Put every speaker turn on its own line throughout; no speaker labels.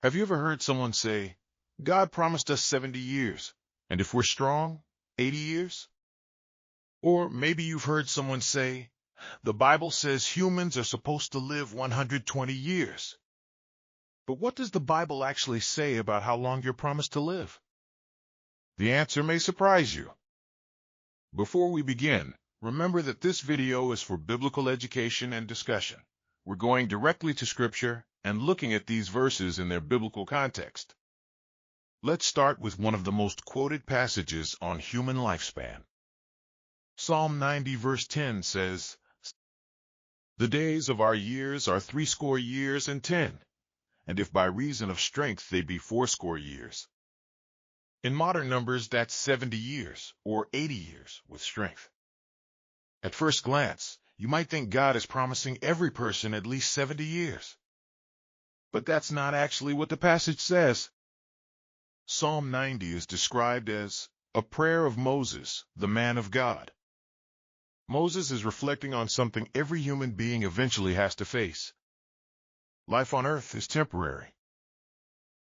Have you ever heard someone say, God promised us 70 years, and if we're strong, 80 years? Or maybe you've heard someone say, the Bible says humans are supposed to live 120 years. But what does the Bible actually say about how long you're promised to live? The answer may surprise you. Before we begin, remember that this video is for biblical education and discussion. We're going directly to Scripture and looking at these verses in their biblical context. Let's start with one of the most quoted passages on human lifespan. Psalm 90 verse 10 says, "The days of our years are 80 years and 10, and if by reason of strength they be 80 years. In modern numbers, that's 70 years, or 80 years, with strength. At first glance, you might think God is promising every person at least 70 years. But that's not actually what the passage says. Psalm 90 is described as a prayer of Moses, the man of God. Moses is reflecting on something every human being eventually has to face. Life on earth is temporary.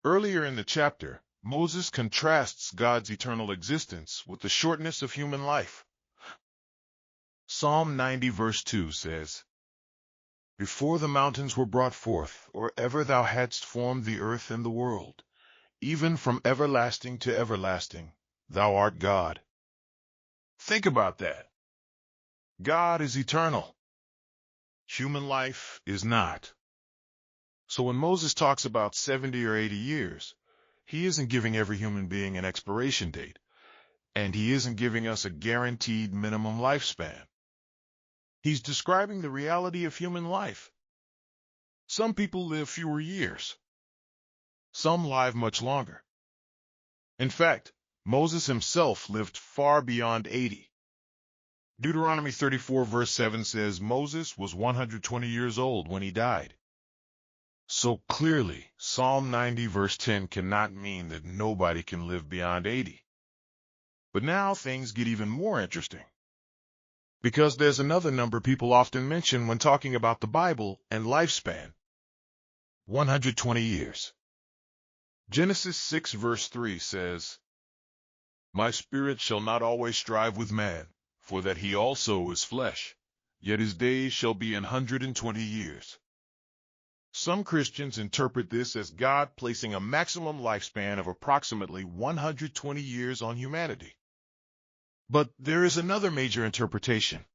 Earlier in the chapter, Moses contrasts God's eternal existence with the shortness of human life. Psalm 90 verse 2 says, "Before the mountains were brought forth, or ever thou hadst formed the earth and the world, even from everlasting to everlasting, thou art God." Think about that. God is eternal. Human life is not. So when Moses talks about 70 or 80 years, he isn't giving every human being an expiration date, and he isn't giving us a guaranteed minimum lifespan. He's describing the reality of human life. Some people live fewer years. Some live much longer. In fact, Moses himself lived far beyond 80. Deuteronomy 34 verse 7 says Moses was 120 years old when he died. So clearly, Psalm 90 verse 10 cannot mean that nobody can live beyond 80. But now things get even more interesting. Because there's another number people often mention when talking about the Bible and lifespan. 120 years. Genesis 6 verse 3 says, "My spirit shall not always strive with man, for that he also is flesh, yet his days shall be 120 years. Some Christians interpret this as God placing a maximum lifespan of approximately 120 years on humanity. But there is another major interpretation.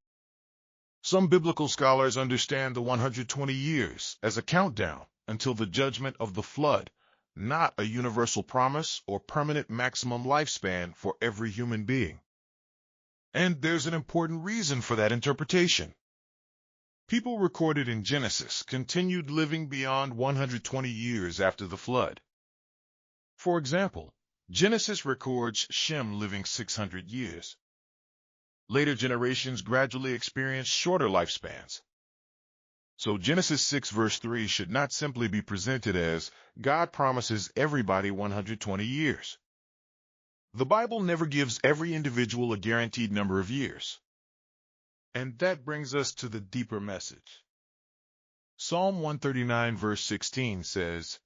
Some biblical scholars understand the 120 years as a countdown until the judgment of the flood, not a universal promise or permanent maximum lifespan for every human being. And there's an important reason for that interpretation. People recorded in Genesis continued living beyond 120 years after the flood. For example, Genesis records Shem living 600 years. Later generations gradually experienced shorter lifespans. So Genesis 6 verse 3 should not simply be presented as God promises everybody 120 years. The Bible never gives every individual a guaranteed number of years. And that brings us to the deeper message. Psalm 139 verse 16 says,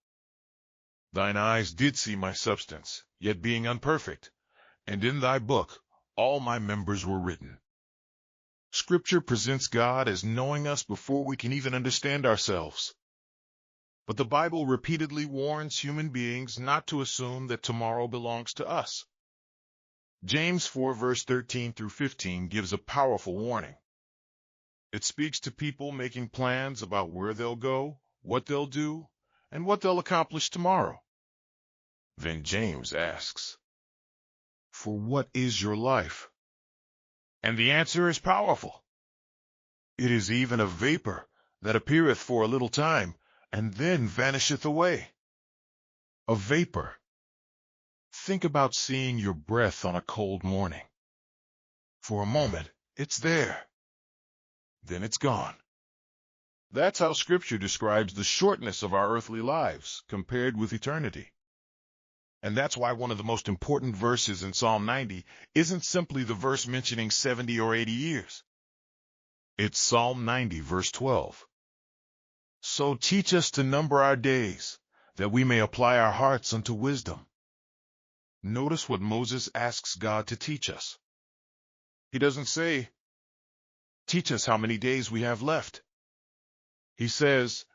"Thine eyes did see my substance, yet being unperfect, and in thy book all my members were written." Scripture presents God as knowing us before we can even understand ourselves. But the Bible repeatedly warns human beings not to assume that tomorrow belongs to us. James 4 verse 13 through 15 gives a powerful warning. It speaks to people making plans about where they'll go, what they'll do, and what they'll accomplish tomorrow. Then James asks, "For what is your life?" And the answer is powerful. "It is even a vapor that appeareth for a little time, and then vanisheth away." A vapor. Think about seeing your breath on a cold morning. For a moment, it's there. Then it's gone. That's how Scripture describes the shortness of our earthly lives compared with eternity. And that's why one of the most important verses in Psalm 90 isn't simply the verse mentioning 70 or 80 years. It's Psalm 90 verse 12. "So teach us to number our days, that we may apply our hearts unto wisdom. Notice what Moses asks God to teach us. He doesn't say, teach us how many days we have left. He says,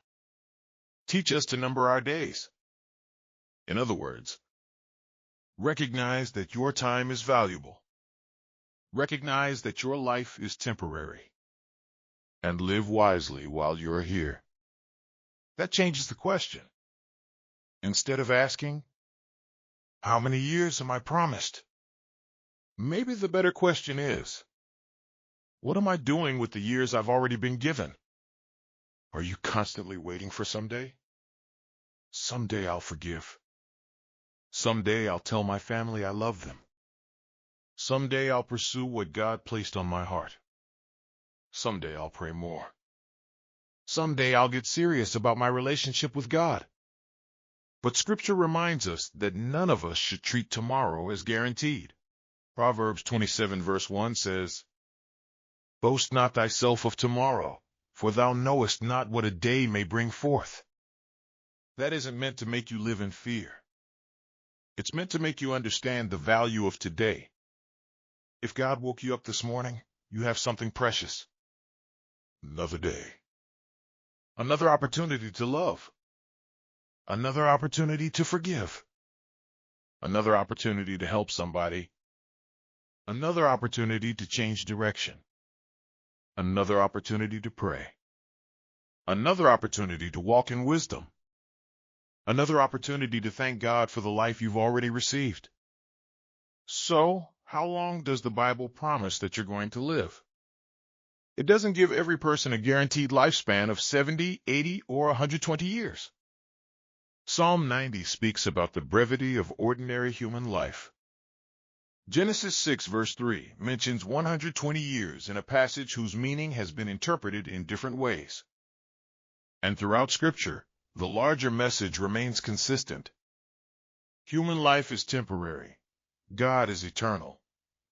teach us to number our days. In other words, recognize that your time is valuable. Recognize that your life is temporary. And live wisely while you're here. That changes the question. Instead of asking, how many years am I promised? Maybe the better question is, what am I doing with the years I've already been given? Are you constantly waiting for someday? Someday I'll forgive. Someday I'll tell my family I love them. Someday I'll pursue what God placed on my heart. Someday I'll pray more. Someday I'll get serious about my relationship with God. But Scripture reminds us that none of us should treat tomorrow as guaranteed. Proverbs 27 verse 1 says, boast not thyself of tomorrow, for thou knowest not what a day may bring forth. That isn't meant to make you live in fear. It's meant to make you understand the value of today. If God woke you up this morning, you have something precious. Another day. Another opportunity to love. Another opportunity to forgive. Another opportunity to help somebody. Another opportunity to change direction. Another opportunity to pray. Another opportunity to walk in wisdom. Another opportunity to thank God for the life you've already received. So, how long does the Bible promise that you're going to live? It doesn't give every person a guaranteed lifespan of 70, 80, or 120 years. Psalm 90 speaks about the brevity of ordinary human life. Genesis 6 verse 3 mentions 120 years in a passage whose meaning has been interpreted in different ways. And throughout Scripture, the larger message remains consistent. Human life is temporary, God is eternal,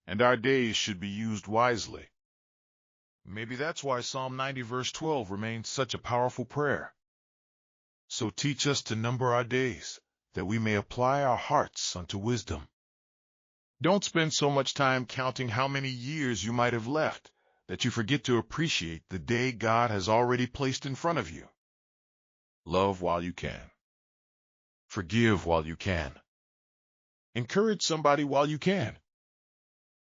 and our days should be used wisely. Maybe that's why Psalm 90 verse 12 remains such a powerful prayer. So teach us to number our days, that we may apply our hearts unto wisdom. Don't spend so much time counting how many years you might have left, that you forget to appreciate the day God has already placed in front of you. Love while you can. Forgive while you can. Encourage somebody while you can.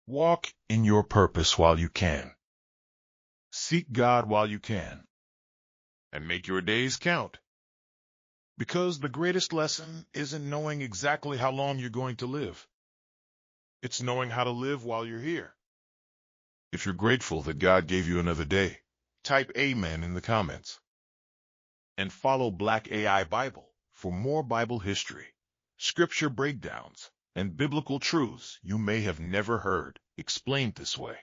Walk in your purpose while you can. Seek God while you can. And make your days count. Because the greatest lesson isn't knowing exactly how long you're going to live. It's knowing how to live while you're here. If you're grateful that God gave you another day, type Amen in the comments. And follow Black AI Bible for more Bible history, scripture breakdowns, and biblical truths you may have never heard explained this way.